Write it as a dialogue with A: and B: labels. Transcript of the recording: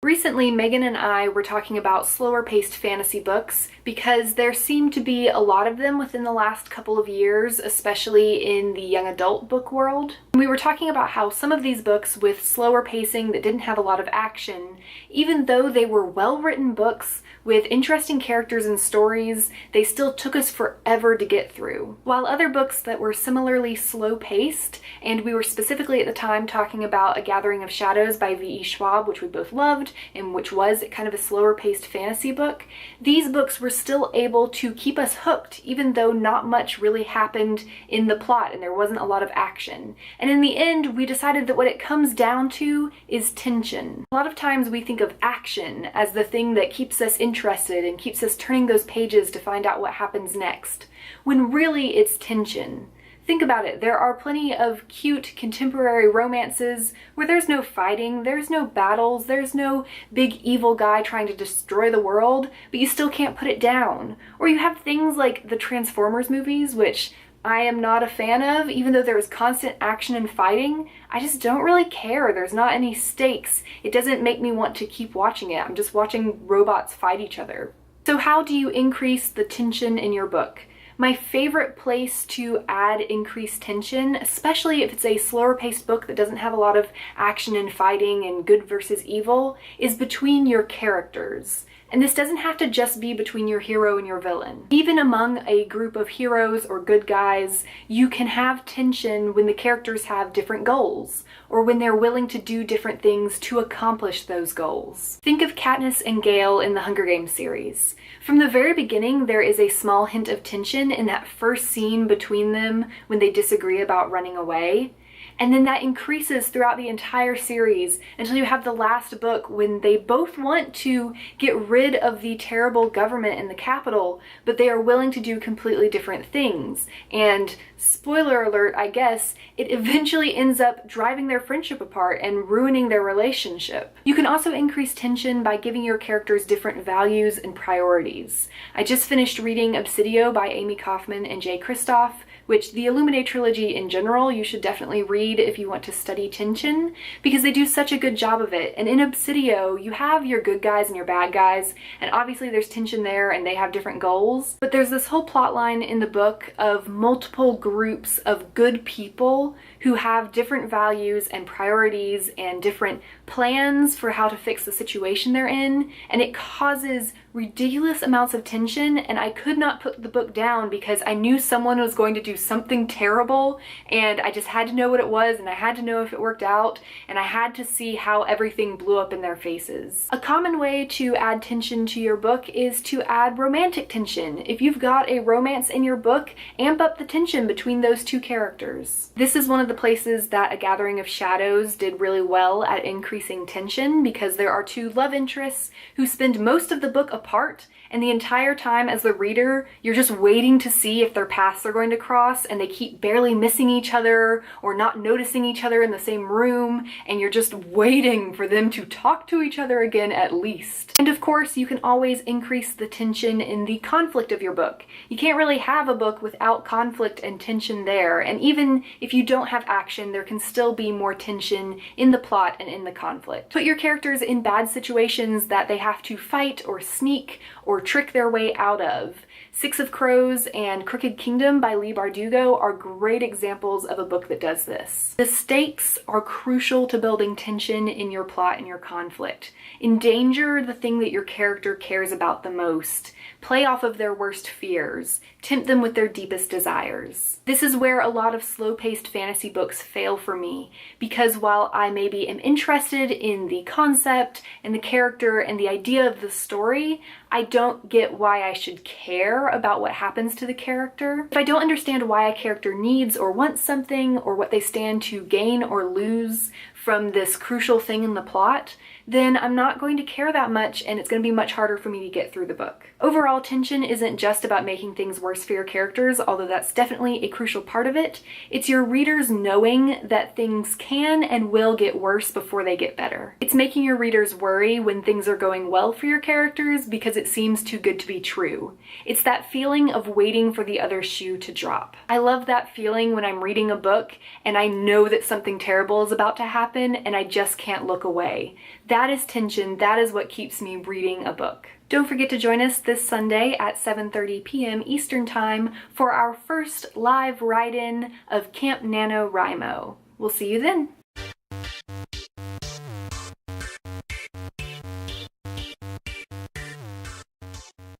A: Recently, Megan and I were talking about slower-paced fantasy books because there seem to be a lot of them within the last couple of years, especially in the young adult book world. We were talking about how some of these books with slower pacing that didn't have a lot of action, even though they were well-written books with interesting characters and stories, they still took us forever to get through. While other books that were similarly slow-paced, and we were specifically at the time talking about A Gathering of Shadows by V.E. Schwab, which we both loved, and which was kind of a slower-paced fantasy book, these books were still able to keep us hooked, even though not much really happened in the plot and there wasn't a lot of action. And in the end, we decided that what it comes down to is tension. A lot of times we think of action as the thing that keeps us interested and keeps us turning those pages to find out what happens next, when really it's tension. Think about it, there are plenty of cute contemporary romances where there's no fighting, there's no battles, there's no big evil guy trying to destroy the world, but you still can't put it down. Or you have things like the Transformers movies, which I am not a fan of, even though there was constant action and fighting. I just don't really care. There's not any stakes. It doesn't make me want to keep watching it. I'm just watching robots fight each other. So how do you increase the tension in your book? My favorite place to add increased tension, especially if it's a slower paced book that doesn't have a lot of action and fighting and good versus evil, is between your characters. And this doesn't have to just be between your hero and your villain. Even among a group of heroes or good guys, you can have tension when the characters have different goals, or when they're willing to do different things to accomplish those goals. Think of Katniss and Gale in the Hunger Games series. From the very beginning, there is a small hint of tension in that first scene between them when they disagree about running away. And then that increases throughout the entire series until you have the last book when they both want to get rid of the terrible government in the capital, but they are willing to do completely different things. And spoiler alert, I guess, it eventually ends up driving their friendship apart and ruining their relationship. You can also increase tension by giving your characters different values and priorities. I just finished reading Obsidio by Amy Kaufman and Jay Kristoff, which the Illuminate trilogy in general you should definitely read if you want to study tension, because they do such a good job of it. And in Obsidio, you have your good guys and your bad guys, and obviously there's tension there and they have different goals, but there's this whole plot line in the book of multiple groups of good people who have different values and priorities and different plans for how to fix the situation they're in, and it causes ridiculous amounts of tension, and I could not put the book down because I knew someone was going to do something terrible, and I just had to know what it was, and I had to know if it worked out, and I had to see how everything blew up in their faces. A common way to add tension to your book is to add romantic tension. If you've got a romance in your book, amp up the tension between those two characters. This is one of the places that A Gathering of Shadows did really well at increasing tension, because there are two love interests who spend most of the book apart, and the entire time as the reader, you're just waiting to see if their paths are going to cross, and they keep barely missing each other or not noticing each other in the same room, and you're just waiting for them to talk to each other again at least. And of course, you can always increase the tension in the conflict of your book. You can't really have a book without conflict and tension there, and even if you don't have action, there can still be more tension in the plot and in the conflict. Put your characters in bad situations that they have to fight or sneak or trick their way out of. Six of Crows and Crooked Kingdom by Leigh Bardugo are great examples of a book that does this. The stakes are crucial to building tension in your plot and your conflict. Endanger the thing that your character cares about the most. Play off of their worst fears. Tempt them with their deepest desires. This is where a lot of slow-paced fantasy books fail for me, because while I maybe am interested in the concept and the character and the idea of the story, I don't get why I should care about what happens to the character. If I don't understand why a character needs or wants something, or what they stand to gain or lose from this crucial thing in the plot, then I'm not going to care that much, and it's going to be much harder for me to get through the book. Overall, tension isn't just about making things worse for your characters, although that's definitely a crucial part of it. It's your readers knowing that things can and will get worse before they get better. It's making your readers worry when things are going well for your characters because it seems too good to be true. It's that feeling of waiting for the other shoe to drop. I love that feeling when I'm reading a book and I know that something terrible is about to happen and I just can't look away. That is tension. That is what keeps me reading a book. Don't forget to join us this Sunday at 7:30 p.m. Eastern Time for our first live write-in of Camp NaNoWriMo. We'll see you then.